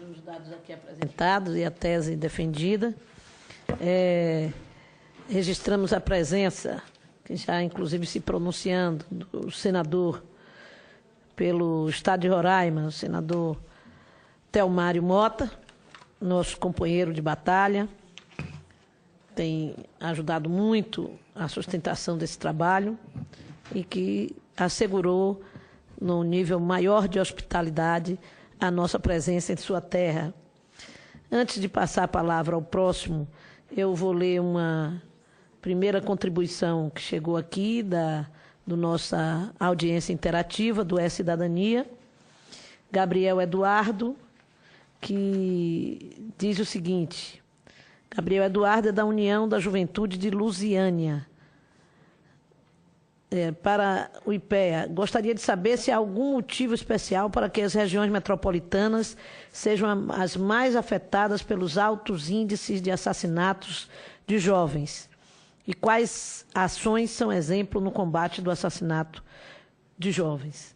os dados aqui apresentados e a tese defendida. Registramos a presença, que já inclusive se pronunciando, do senador pelo Estado de Roraima, o senador Telmário Mota, nosso companheiro de batalha, tem ajudado muito a sustentação desse trabalho e que assegurou, no nível maior de hospitalidade, a nossa presença em sua terra. Antes de passar a palavra ao próximo, eu vou ler uma primeira contribuição que chegou aqui do nossa audiência interativa do E-Cidadania, Gabriel Eduardo, que diz o seguinte: Gabriel Eduardo é da União da Juventude de Lusiânia. Para o IPEA, gostaria de saber se há algum motivo especial para que as regiões metropolitanas sejam as mais afetadas pelos altos índices de assassinatos de jovens e quais ações são exemplo no combate do assassinato de jovens.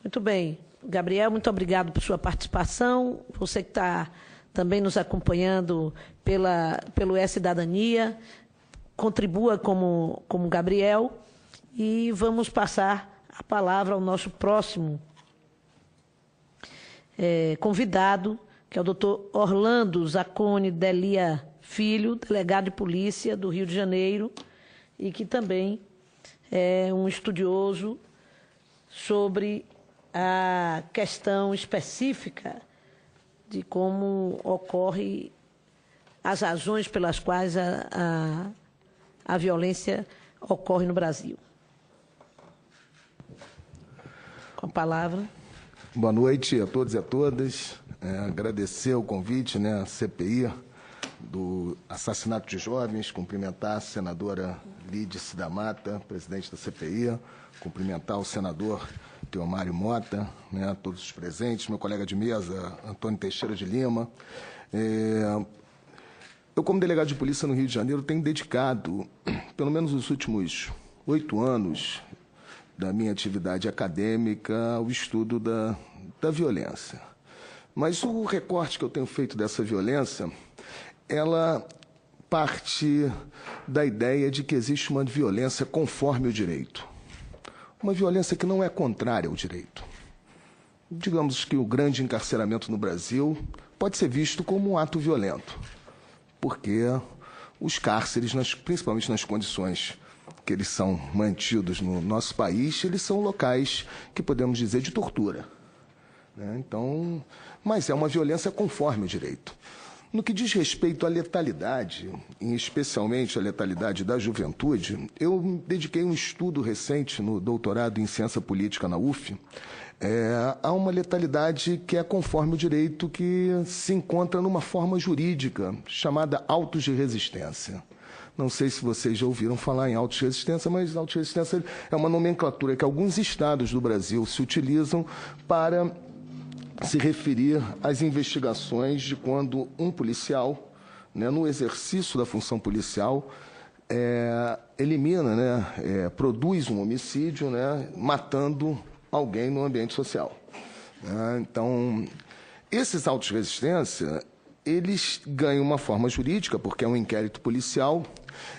Muito bem. Gabriel, muito obrigado por sua participação. Você que está também nos acompanhando pelo E-Cidadania, contribua como Gabriel e vamos passar a palavra ao nosso próximo convidado, que é o doutor Orlando Zacconi Delia Filho, delegado de polícia do Rio de Janeiro, e que também é um estudioso sobre a questão específica de como ocorre as razões pelas quais a violência ocorre no Brasil. Com a palavra. Boa noite a todos e a todas. Agradecer o convite, à CPI do assassinato de jovens, cumprimentar a senadora Lídice da Mata, presidente da CPI, cumprimentar o senador Telmário Mota, a todos os presentes, meu colega de mesa, Antônio Teixeira de Lima. Eu, como delegado de polícia no Rio de Janeiro, tenho dedicado, pelo menos os últimos 8 anos da minha atividade acadêmica, ao estudo da violência. Mas o recorte que eu tenho feito dessa violência, ela parte da ideia de que existe uma violência conforme o direito. Uma violência que não é contrária ao direito. Digamos que o grande encarceramento no Brasil pode ser visto como um ato violento, porque os cárceres, principalmente nas condições que eles são mantidos no nosso país, eles são locais que podemos dizer de tortura. Então, mas é uma violência conforme o direito. No que diz respeito à letalidade, e especialmente à letalidade da juventude, eu dediquei um estudo recente no doutorado em Ciência Política na UF, a uma letalidade que é conforme o direito, que se encontra numa forma jurídica chamada autos de resistência. Não sei se vocês já ouviram falar em autos de resistência, mas autos de resistência é uma nomenclatura que alguns estados do Brasil se utilizam para se referir às investigações de quando um policial, no exercício da função policial, elimina, produz um homicídio, matando alguém no ambiente social. Então, esses autos de resistência, eles ganham uma forma jurídica, porque é um inquérito policial,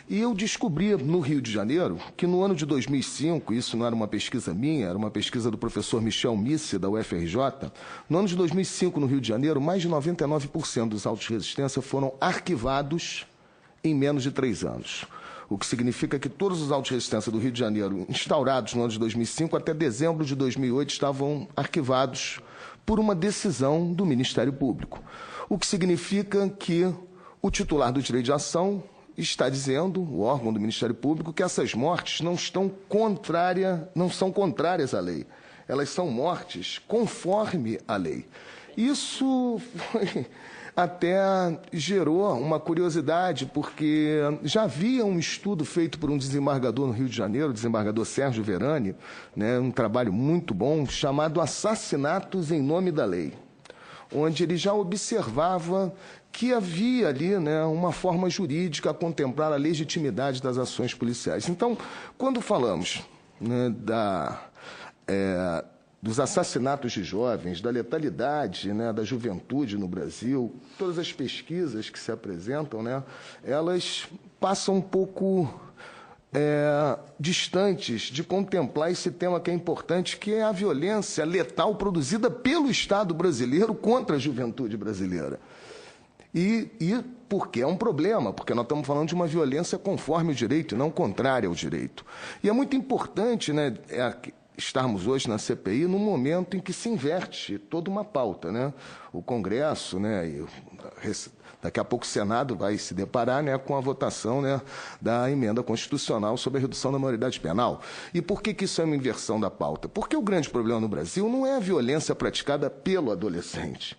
e eu descobri no Rio de Janeiro que no ano de 2005, isso não era uma pesquisa minha, era uma pesquisa do professor Michel Misse, da UFRJ, no ano de 2005, no Rio de Janeiro, mais de 99% dos autos de resistência foram arquivados em menos de 3 anos. O que significa que todos os autos de resistência do Rio de Janeiro, instaurados no ano de 2005, até dezembro de 2008, estavam arquivados por uma decisão do Ministério Público. O que significa que o titular do direito de ação está dizendo, o órgão do Ministério Público, que essas mortes não são contrárias à lei. Elas são mortes conforme a lei. Isso até gerou uma curiosidade, porque já havia um estudo feito por um desembargador no Rio de Janeiro, o desembargador Sérgio Verani, um trabalho muito bom, chamado Assassinatos em Nome da Lei, onde ele já observava que havia ali uma forma jurídica a contemplar a legitimidade das ações policiais. Então, quando falamos dos assassinatos de jovens, da letalidade, né, da juventude no Brasil, todas as pesquisas que se apresentam, né, elas passam um pouco distantes de contemplar esse tema que é importante, que é a violência letal produzida pelo Estado brasileiro contra a juventude brasileira. E porque é um problema, porque nós estamos falando de uma violência conforme o direito, não contrária ao direito. E é muito importante, né, estarmos hoje na CPI num momento em que se inverte toda uma pauta, né? O Congresso, né, e daqui a pouco o Senado vai se deparar, né, com a votação, né, da emenda constitucional sobre a redução da maioridade penal. E por que isso é uma inversão da pauta? Porque o grande problema no Brasil não é a violência praticada pelo adolescente,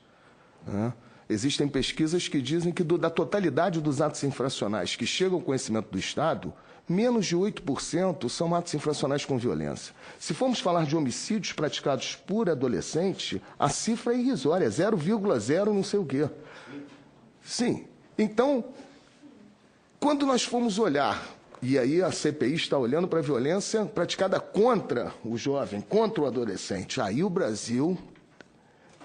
né? Existem pesquisas que dizem que da totalidade dos atos infracionais que chegam ao conhecimento do Estado, menos de 8% são atos infracionais com violência. Se formos falar de homicídios praticados por adolescente, a cifra é irrisória, 0,0 não sei o quê. Sim. Então, quando nós formos olhar, e aí a CPI está olhando para a violência praticada contra o jovem, contra o adolescente, aí o Brasil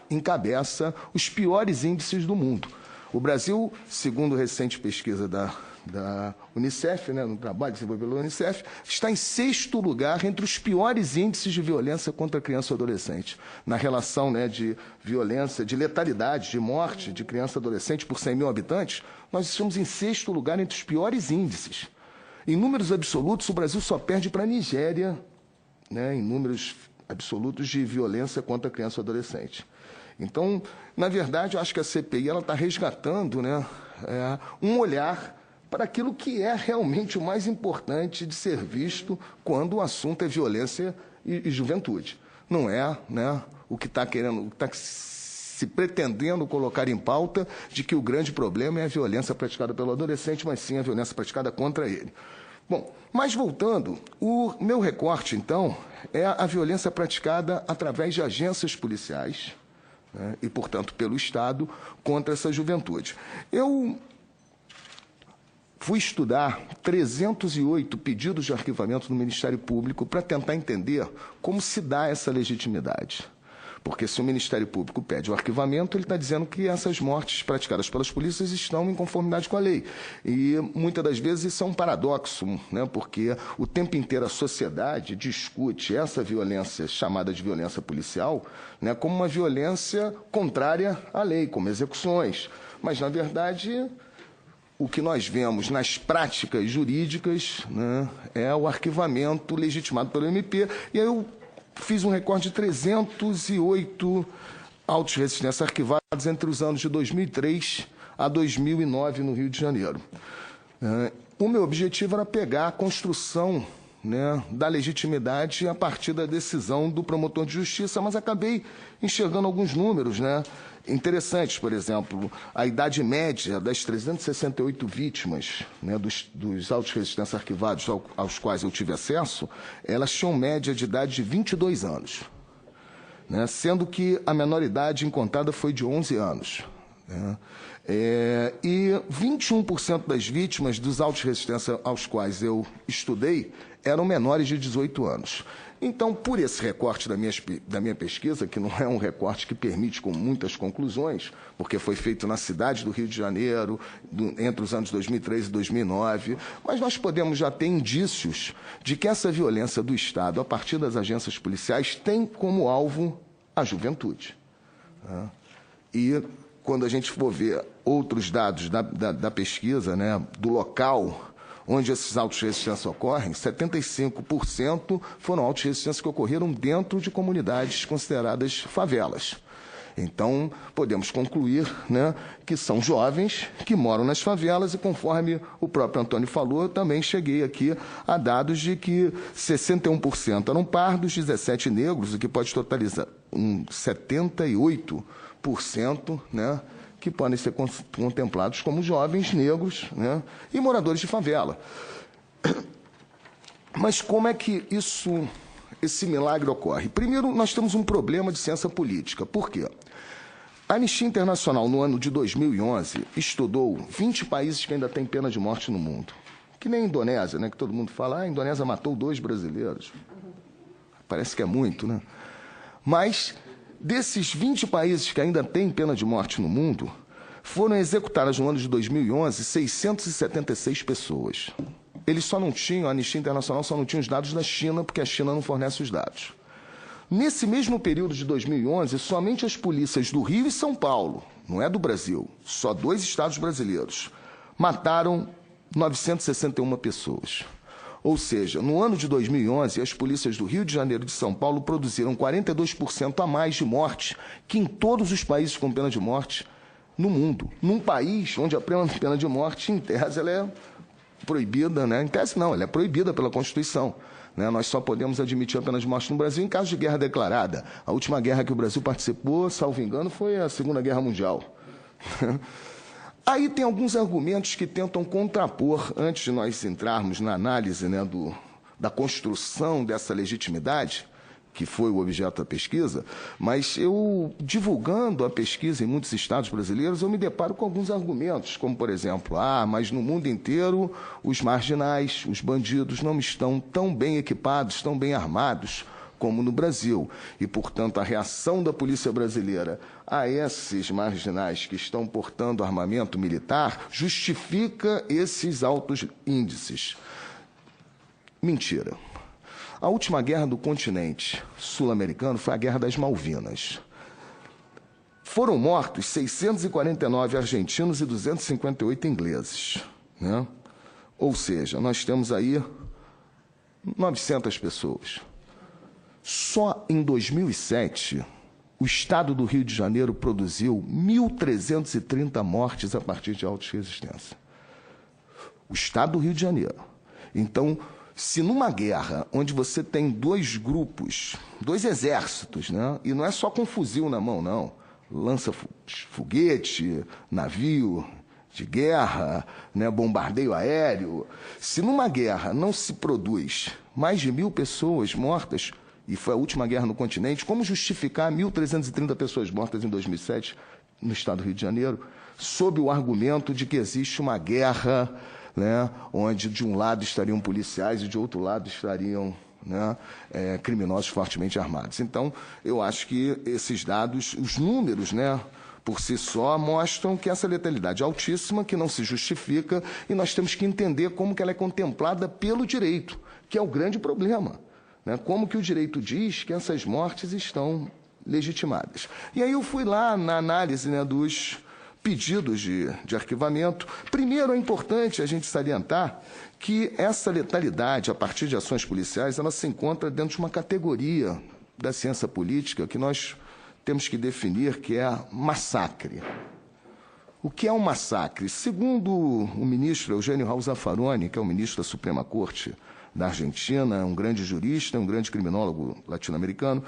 encabeça os piores índices do mundo. O Brasil, segundo recente pesquisa da Unicef, né, no trabalho desenvolvido pela Unicef, está em 6º lugar entre os piores índices de violência contra criança e adolescente. Na relação, né, de violência, de letalidade, de morte de criança e adolescente por 100 mil habitantes, nós estamos em 6º lugar entre os piores índices. Em números absolutos, o Brasil só perde para a Nigéria, né, em números absolutos de violência contra criança e adolescente. Então, na verdade, eu acho que a CPI está resgatando, né, um olhar para aquilo que é realmente o mais importante de ser visto quando o assunto é violência e juventude. Não é, né, o que está se pretendendo colocar em pauta de que o grande problema é a violência praticada pelo adolescente, mas sim a violência praticada contra ele. Bom, mas voltando, o meu recorte, então, é a violência praticada através de agências policiais, né, e, portanto, pelo Estado, contra essa juventude. Eu fui estudar 308 pedidos de arquivamento no Ministério Público para tentar entender como se dá essa legitimidade. Porque se o Ministério Público pede o arquivamento, ele está dizendo que essas mortes praticadas pelas polícias estão em conformidade com a lei. E muitas das vezes isso é um paradoxo, né? Porque o tempo inteiro a sociedade discute essa violência chamada de violência policial, né, como uma violência contrária à lei, como execuções. Mas, na verdade, o que nós vemos nas práticas jurídicas, né, é o arquivamento legitimado pelo MP. E aí eu fiz um recorde de 308 autos de resistência arquivados entre os anos de 2003 a 2009 no Rio de Janeiro. O meu objetivo era pegar a construção, né, da legitimidade a partir da decisão do promotor de justiça, mas acabei enxergando alguns números, né, interessantes. Por exemplo, a idade média das 368 vítimas, né, dos autos de resistência arquivados aos quais eu tive acesso, elas tinham média de idade de 22 anos, né, sendo que a menor idade encontrada foi de 11 anos. Né, e 21% das vítimas dos autos de resistência aos quais eu estudei eram menores de 18 anos. Então, por esse recorte da minha pesquisa, que não é um recorte que permite com muitas conclusões, porque foi feito na cidade do Rio de Janeiro, entre os anos 2003 e 2009, mas nós podemos já ter indícios de que essa violência do Estado, a partir das agências policiais, tem como alvo a juventude. E quando a gente for ver outros dados da pesquisa, né, do local onde esses autos de resistência ocorrem, 75% foram autos de resistência que ocorreram dentro de comunidades consideradas favelas. Então, podemos concluir, né, que são jovens que moram nas favelas e, conforme o próprio Antônio falou, eu também cheguei aqui a dados de que 61% eram pardos, 17% negros, o que pode totalizar 78%, né, que podem ser contemplados como jovens negros, né, e moradores de favela. Mas como é que esse milagre ocorre? Primeiro, nós temos um problema de ciência política. Por quê? A Anistia Internacional, no ano de 2011, estudou 20 países que ainda têm pena de morte no mundo. Que nem a Indonésia, né, que todo mundo fala, a Indonésia matou 2 brasileiros. Parece que é muito, né? Mas, desses 20 países que ainda têm pena de morte no mundo, foram executadas no ano de 2011 676 pessoas. Eles só não tinham, a Anistia Internacional só não tinha os dados da China, porque a China não fornece os dados. Nesse mesmo período de 2011, somente as polícias do Rio e São Paulo, não é do Brasil, só 2 estados brasileiros, mataram 961 pessoas. Ou seja, no ano de 2011, as polícias do Rio de Janeiro e de São Paulo produziram 42% a mais de mortes que em todos os países com pena de morte no mundo. Num país onde a pena de morte, em tese, ela é proibida, né? Em tese não, ela é proibida pela Constituição. Né? Nós só podemos admitir a pena de morte no Brasil em caso de guerra declarada. A última guerra que o Brasil participou, salvo engano, foi a Segunda Guerra Mundial. Aí tem alguns argumentos que tentam contrapor, antes de nós entrarmos na análise, né, da construção dessa legitimidade, que foi o objeto da pesquisa, mas eu, divulgando a pesquisa em muitos estados brasileiros, eu me deparo com alguns argumentos, como, por exemplo, mas no mundo inteiro os marginais, os bandidos não estão tão bem equipados, tão bem armados como no Brasil. E, portanto, a reação da polícia brasileira a esses marginais que estão portando armamento militar justifica esses altos índices. Mentira. A última guerra do continente sul-americano foi a Guerra das Malvinas. Foram mortos 649 argentinos e 258 ingleses. Né? Ou seja, nós temos aí 900 pessoas. Só em 2007, o Estado do Rio de Janeiro produziu 1.330 mortes a partir de autos de resistência. O Estado do Rio de Janeiro. Então, se numa guerra onde você tem 2 grupos, 2 exércitos, né? E não é só com fuzil na mão, não. Lança-foguete, navio de guerra, né? Bombardeio aéreo. Se numa guerra não se produz mais de 1.000 pessoas mortas, e foi a última guerra no continente, como justificar 1.330 pessoas mortas em 2007 no estado do Rio de Janeiro, sob o argumento de que existe uma guerra, né, onde de um lado estariam policiais e de outro lado estariam, né, criminosos fortemente armados. Então, eu acho que esses dados, os números, né, por si só, mostram que essa letalidade é altíssima, que não se justifica, e nós temos que entender como que ela é contemplada pelo direito, que é o grande problema. Né? Como que o direito diz que essas mortes estão legitimadas. E aí eu fui lá na análise, né, dos pedidos de arquivamento. Primeiro, é importante a gente salientar que essa letalidade, a partir de ações policiais, ela se encontra dentro de uma categoria da ciência política que nós temos que definir, que é massacre. O que é um massacre? Segundo o ministro Eugênio Raul Zaffaroni, que é o ministro da Suprema Corte da Argentina, um grande jurista, um grande criminólogo latino-americano,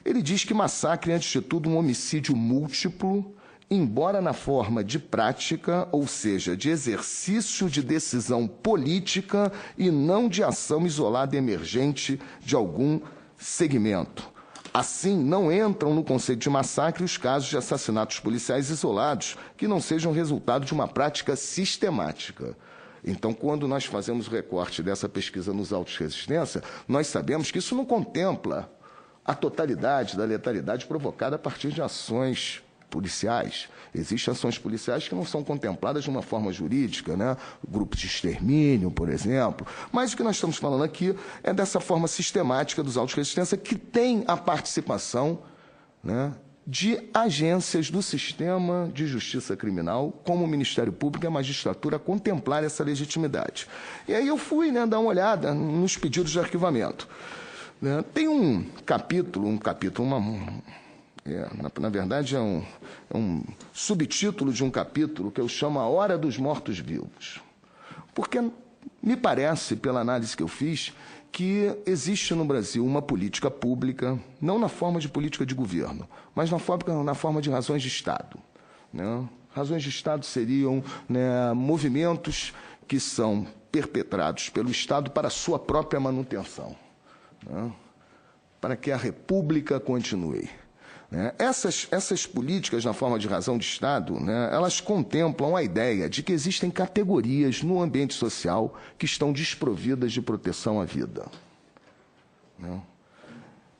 ele diz que massacre é, antes de tudo, um homicídio múltiplo, embora na forma de prática, ou seja, de exercício de decisão política e não de ação isolada e emergente de algum segmento. Assim, não entram no conceito de massacre os casos de assassinatos policiais isolados que não sejam resultado de uma prática sistemática. Então, quando nós fazemos o recorte dessa pesquisa nos autos de resistência, nós sabemos que isso não contempla a totalidade da letalidade provocada a partir de ações policiais. Existem ações policiais que não são contempladas de uma forma jurídica, né? Grupos de extermínio, por exemplo. Mas o que nós estamos falando aqui é dessa forma sistemática dos autos de resistência que tem a participação, né, de agências do sistema de justiça criminal, como o Ministério Público e a magistratura, a contemplar essa legitimidade. E aí eu fui, né, dar uma olhada nos pedidos de arquivamento. Né? Tem um capítulo, na verdade é um subtítulo de um capítulo que eu chamo A Hora dos Mortos-Vivos. Porque me parece, pela análise que eu fiz, que existe no Brasil uma política pública, não na forma de política de governo, mas na forma de razões de Estado. Né? Razões de Estado seriam, né, movimentos que são perpetrados pelo Estado para a sua própria manutenção, né? Para que a República continue. Essas políticas na forma de razão de Estado, né, elas contemplam a ideia de que existem categorias no ambiente social que estão desprovidas de proteção à vida. Né?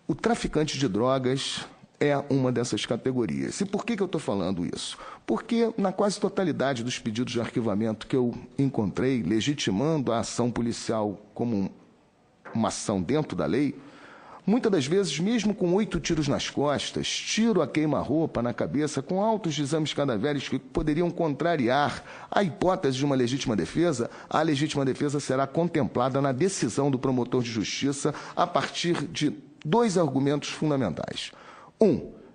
o traficante de drogas é uma dessas categorias. E por que eu estou falando isso? Porque na quase totalidade dos pedidos de arquivamento que eu encontrei, legitimando a ação policial como uma ação dentro da lei, muitas das vezes, mesmo com 8 tiros nas costas, tiro a queima-roupa na cabeça, com autos de exames cadavéricos que poderiam contrariar a hipótese de uma legítima defesa, a legítima defesa será contemplada na decisão do promotor de justiça a partir de 2 argumentos fundamentais.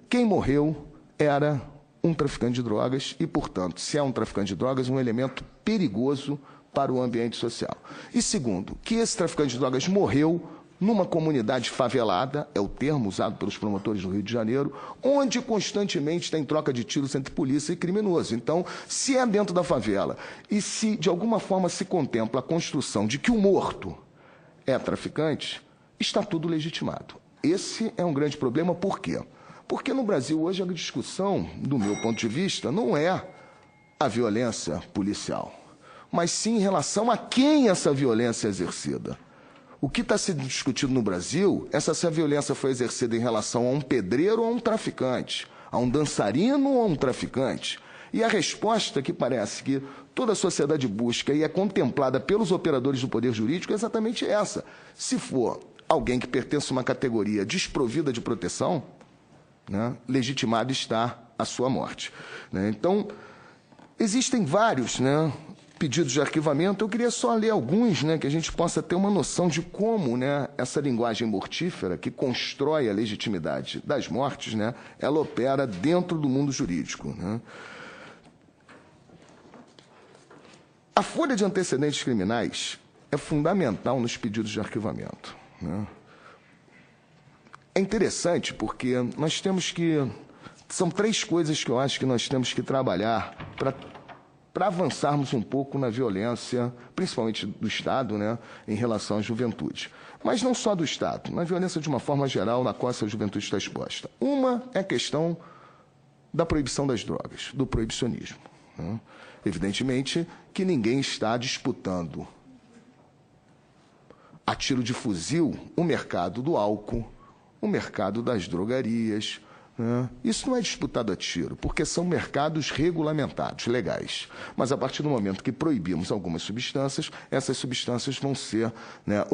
Quem morreu era um traficante de drogas e, portanto, se é um traficante de drogas, um elemento perigoso para o ambiente social. E segundo, que esse traficante de drogas morreu numa comunidade favelada, é o termo usado pelos promotores do Rio de Janeiro, onde constantemente tem troca de tiros entre polícia e criminoso. Então, se é dentro da favela e se de alguma forma se contempla a construção de que o morto é traficante, está tudo legitimado. Esse é um grande problema, por quê? Porque no Brasil hoje a discussão, do meu ponto de vista, não é a violência policial, mas sim em relação a quem essa violência é exercida. O que está sendo discutido no Brasil é se essa violência foi exercida em relação a um pedreiro ou a um traficante, a um dançarino ou a um traficante. E a resposta que parece que toda a sociedade busca e é contemplada pelos operadores do poder jurídico é exatamente essa. Se for alguém que pertence a uma categoria desprovida de proteção, né, legitimado está a sua morte. Né? Então, existem vários, né, pedidos de arquivamento. Eu queria só ler alguns, né, que a gente possa ter uma noção de como, né, essa linguagem mortífera que constrói a legitimidade das mortes, né, ela opera dentro do mundo jurídico. Né? A folha de antecedentes criminais é fundamental nos pedidos de arquivamento. Né? É interessante porque nós temos que... São 3 coisas que eu acho que nós temos que trabalhar para avançarmos um pouco na violência, principalmente do Estado, né, em relação à juventude. Mas não só do Estado, na violência de uma forma geral na qual essa juventude está exposta. Uma é a questão da proibição das drogas, do proibicionismo. Né? Evidentemente que ninguém está disputando a tiro de fuzil o mercado do álcool, o mercado das drogarias. Né? Isso não é disputado a tiro, porque são mercados regulamentados, legais. Mas a partir do momento que proibimos algumas substâncias, essas substâncias vão ser, né,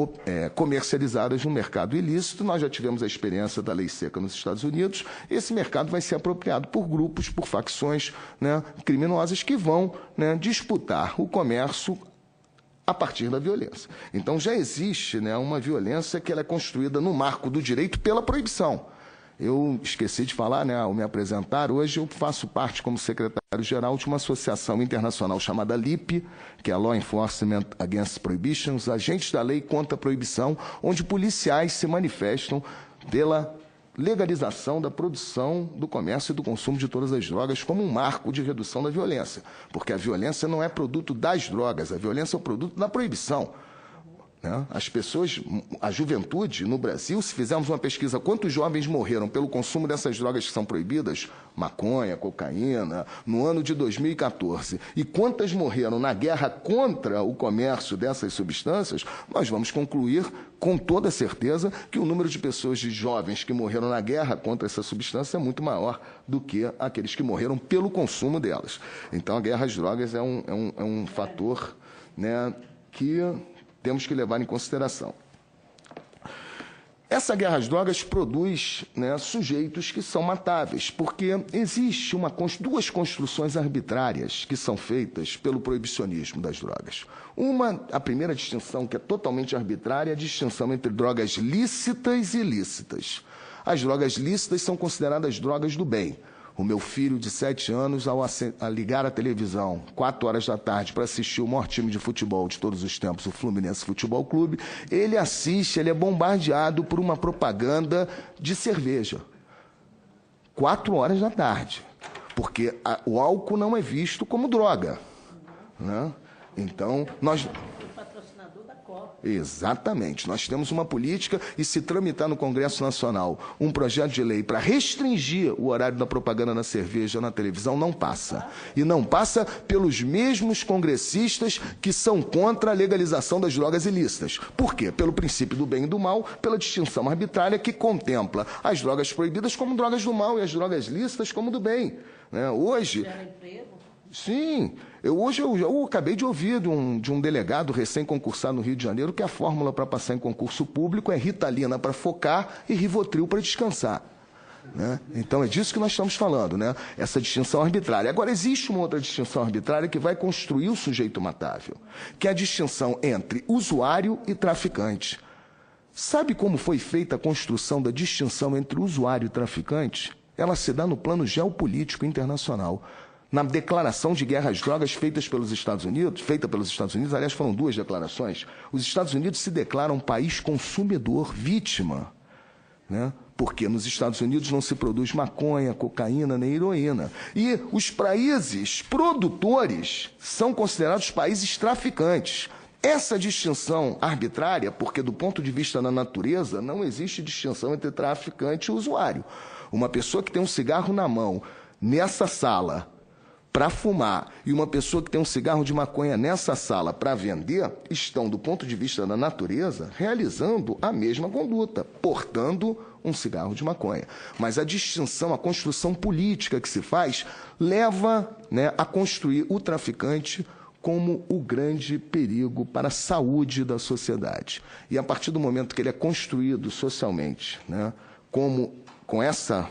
comercializadas no mercado ilícito. Nós já tivemos a experiência da lei seca nos Estados Unidos. Esse mercado vai ser apropriado por grupos, por facções, né, criminosas que vão, né, disputar o comércio a partir da violência. Então, já existe, né, uma violência que ela é construída no marco do direito pela proibição. Eu esqueci de falar, né, ao me apresentar, hoje eu faço parte, como secretário-geral, de uma associação internacional chamada LIP, que é a Law Enforcement Against Prohibitions, Agentes da Lei contra a Proibição, onde policiais se manifestam pela legalização da produção, do comércio e do consumo de todas as drogas como um marco de redução da violência. Porque a violência não é produto das drogas, a violência é o produto da proibição. Né? As pessoas, a juventude no Brasil, se fizermos uma pesquisa, quantos jovens morreram pelo consumo dessas drogas que são proibidas, maconha, cocaína, no ano de 2014, e quantas morreram na guerra contra o comércio dessas substâncias, nós vamos concluir com toda certeza que o número de pessoas, de jovens que morreram na guerra contra essa substância é muito maior do que aqueles que morreram pelo consumo delas. Então, a guerra às drogas é um fator, né, que temos que levar em consideração. Essa guerra às drogas produz, né, sujeitos que são matáveis, porque existe duas construções arbitrárias que são feitas pelo proibicionismo das drogas. A primeira distinção, que é totalmente arbitrária, é a distinção entre drogas lícitas e ilícitas. As drogas lícitas são consideradas drogas do bem. O meu filho de 7 anos, ao ligar a televisão 4 horas da tarde para assistir o maior time de futebol de todos os tempos, o Fluminense Futebol Clube, ele é bombardeado por uma propaganda de cerveja. 4 horas da tarde. Porque o álcool não é visto como droga. Né? Então, nós... O patrocinador da Exatamente. Nós temos uma política e se tramitar no Congresso Nacional um projeto de lei para restringir o horário da propaganda na cerveja na televisão, não passa. E não passa pelos mesmos congressistas que são contra a legalização das drogas ilícitas. Por quê? Pelo princípio do bem e do mal, pela distinção arbitrária que contempla as drogas proibidas como drogas do mal e as drogas lícitas como do bem. Hoje... Sim, hoje eu acabei de ouvir de um delegado recém-concursado no Rio de Janeiro que a fórmula para passar em concurso público é Ritalina para focar e Rivotril para descansar. Então é disso que nós estamos falando, essa distinção arbitrária. Agora, existe uma outra distinção arbitrária que vai construir o sujeito matável, que é a distinção entre usuário e traficante. Sabe como foi feita a construção da distinção entre usuário e traficante? Ela se dá no plano geopolítico internacional. Na declaração de guerra às drogas feita pelos Estados Unidos, aliás, foram 2 declarações, os Estados Unidos se declaram país consumidor, vítima, porque nos Estados Unidos não se produz maconha, cocaína nem heroína. E os países produtores são considerados países traficantes. Essa distinção arbitrária, porque do ponto de vista da natureza, não existe distinção entre traficante e usuário. Uma pessoa que tem um cigarro na mão, nessa sala, para fumar, e uma pessoa que tem um cigarro de maconha nessa sala para vender, estão, do ponto de vista da natureza, realizando a mesma conduta, portando um cigarro de maconha. Mas a distinção, a construção política que se faz, leva a construir o traficante como o grande perigo para a saúde da sociedade. E a partir do momento que ele é construído socialmente, com essa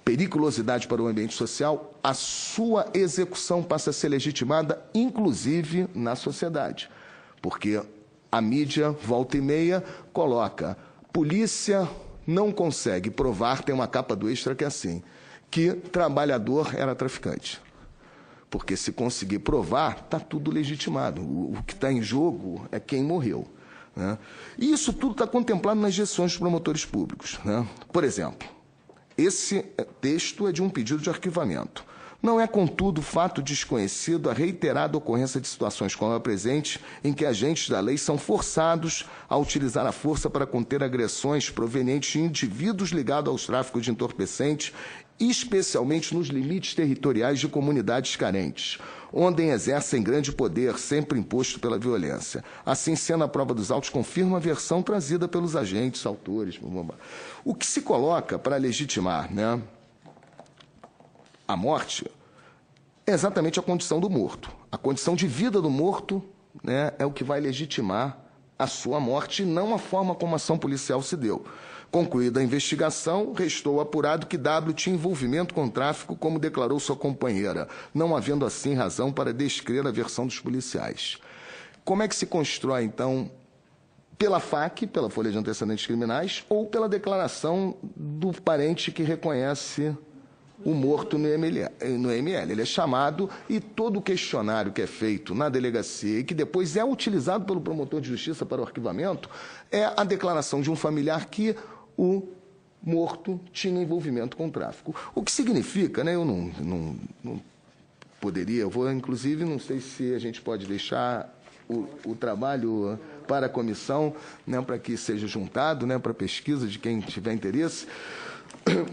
periculosidade para o ambiente social, a sua execução passa a ser legitimada, inclusive na sociedade. Porque a mídia, volta e meia, coloca: polícia não consegue provar, tem uma capa do Extra que é assim, que trabalhador era traficante. Porque se conseguir provar, está tudo legitimado. O que está em jogo é quem morreu. E isso tudo está contemplado nas gestões dos promotores públicos. Por exemplo, esse texto é de um pedido de arquivamento. Não é, contudo, fato desconhecido a reiterada ocorrência de situações como a presente, em que agentes da lei são forçados a utilizar a força para conter agressões provenientes de indivíduos ligados aos tráficos de entorpecentes, especialmente nos limites territoriais de comunidades carentes, onde exercem grande poder, sempre imposto pela violência. Assim sendo, a prova dos autos confirma a versão trazida pelos agentes, autores. O que se coloca para legitimar a morte é exatamente a condição do morto. A condição de vida do morto é o que vai legitimar a sua morte, e não a forma como a ação policial se deu. Concluída a investigação, restou apurado que W tinha envolvimento com o tráfico, como declarou sua companheira, não havendo assim razão para descrer a versão dos policiais. Como é que se constrói, então, pela FAC, pela Folha de Antecedentes Criminais, ou pela declaração do parente que reconhece o morto no ML? Ele é chamado, e todo o questionário que é feito na delegacia e que depois é utilizado pelo promotor de justiça para o arquivamento é a declaração de um familiar que o morto tinha envolvimento com o tráfico. O que significa, eu não poderia, inclusive, não sei se a gente pode deixar o trabalho para a comissão, para que seja juntado, para pesquisa de quem tiver interesse.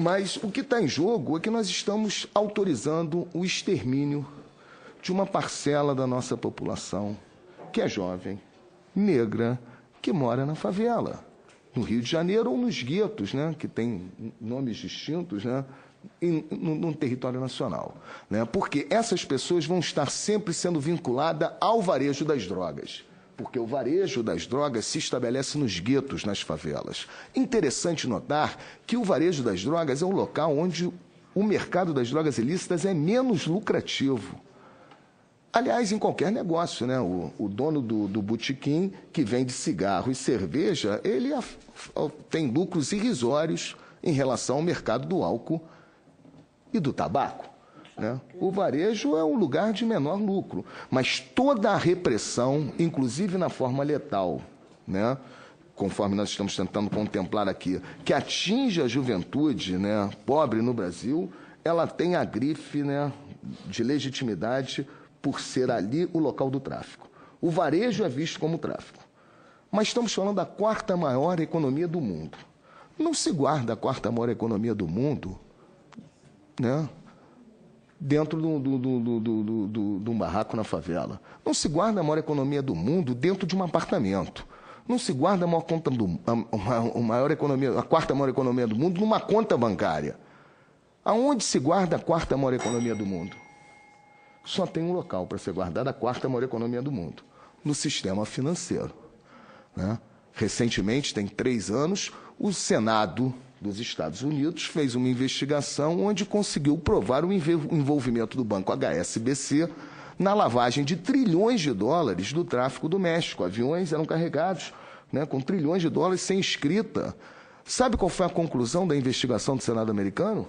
Mas o que está em jogo é que nós estamos autorizando o extermínio de uma parcela da nossa população, que é jovem, negra, que mora na favela, no Rio de Janeiro ou nos guetos, que tem nomes distintos, no território nacional. Porque essas pessoas vão estar sempre sendo vinculadas ao varejo das drogas. Porque o varejo das drogas se estabelece nos guetos, nas favelas. Interessante notar que o varejo das drogas é um local onde o mercado das drogas ilícitas é menos lucrativo. Aliás, em qualquer negócio, o dono do botequim, que vende cigarro e cerveja, ele tem lucros irrisórios em relação ao mercado do álcool e do tabaco. O varejo é um lugar de menor lucro, mas toda a repressão, inclusive na forma letal, conforme nós estamos tentando contemplar aqui, que atinge a juventude pobre no Brasil, ela tem a grife de legitimidade por ser ali o local do tráfico. O varejo é visto como tráfico. Mas estamos falando da quarta maior economia do mundo. Não se guarda a quarta maior economia do mundo, né, dentro de um barraco na favela. Não se guarda a maior economia do mundo dentro de um apartamento. Não se guarda a quarta maior economia do mundo numa conta bancária. Aonde se guarda a quarta maior economia do mundo? Só tem um local para ser guardada a quarta maior economia do mundo: no sistema financeiro, né? Recentemente, tem 3 anos, o Senado dos Estados Unidos fez uma investigação onde conseguiu provar o envolvimento do banco HSBC na lavagem de trilhões de dólares do tráfico do México. Aviões eram carregados, né, com trilhões de dólares sem escrita. Sabe qual foi a conclusão da investigação do Senado americano?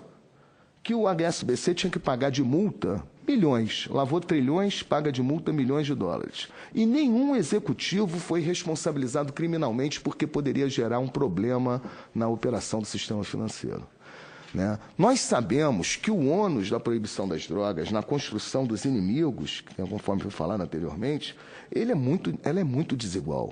Que o HSBC tinha que pagar de multa milhões. Lavou trilhões, paga de multa milhões de dólares. E nenhum executivo foi responsabilizado criminalmente porque poderia gerar um problema na operação do sistema financeiro, né? Nós sabemos que o ônus da proibição das drogas na construção dos inimigos, conforme foi falado anteriormente, ela é muito desigual.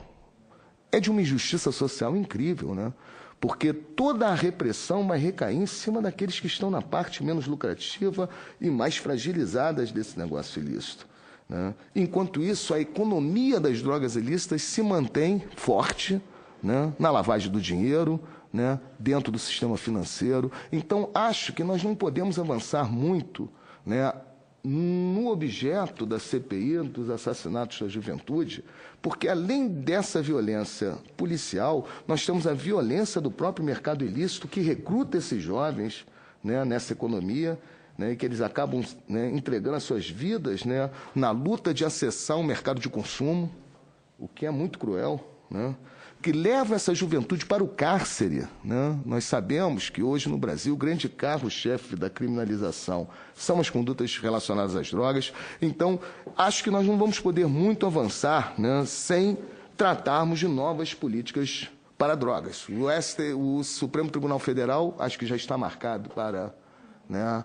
É de uma injustiça social incrível, né? Porque toda a repressão vai recair em cima daqueles que estão na parte menos lucrativa e mais fragilizadas desse negócio ilícito, né? Enquanto isso, a economia das drogas ilícitas se mantém forte, né, na lavagem do dinheiro, né, dentro do sistema financeiro. Então, acho que nós não podemos avançar muito, né, no objeto da CPI, dos assassinatos da juventude, porque, além dessa violência policial, nós temos a violência do próprio mercado ilícito que recruta esses jovens, né, nessa economia, né, e que eles acabam, né, entregando as suas vidas, né, na luta de acessar um mercado de consumo, o que é muito cruel, né, que leva essa juventude para o cárcere, né? Nós sabemos que hoje no Brasil o grande carro-chefe da criminalização são as condutas relacionadas às drogas. Então, acho que nós não vamos poder muito avançar, né, sem tratarmos de novas políticas para drogas. O Supremo Tribunal Federal, acho que já está marcado para, né,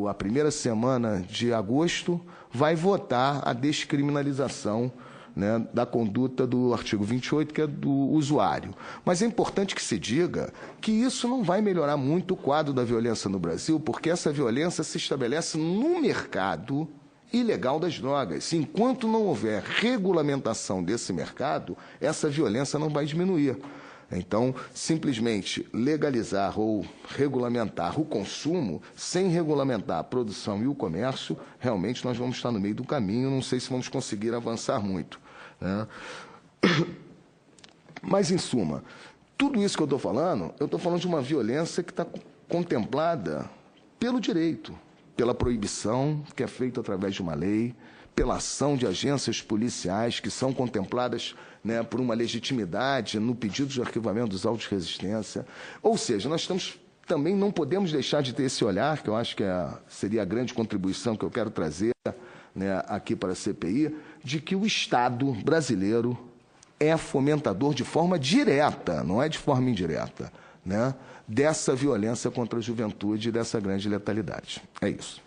a primeira semana de agosto, vai votar a descriminalização, né, da conduta do artigo 28, que é do usuário. Mas é importante que se diga que isso não vai melhorar muito o quadro da violência no Brasil, porque essa violência se estabelece no mercado ilegal das drogas. Enquanto não houver regulamentação desse mercado, essa violência não vai diminuir. Então, simplesmente legalizar ou regulamentar o consumo, sem regulamentar a produção e o comércio, realmente nós vamos estar no meio do caminho, não sei se vamos conseguir avançar muito, né? Mas, em suma, tudo isso que eu estou falando de uma violência que está contemplada pelo direito, pela proibição, que é feita através de uma lei, pela ação de agências policiais que são contempladas, né, por uma legitimidade no pedido de arquivamento dos autos de resistência. Ou seja, nós também não podemos deixar de ter esse olhar, que eu acho que seria a grande contribuição que eu quero trazer, né, aqui para a CPI, de que o Estado brasileiro é fomentador de forma direta, não é de forma indireta, né, dessa violência contra a juventude e dessa grande letalidade. É isso.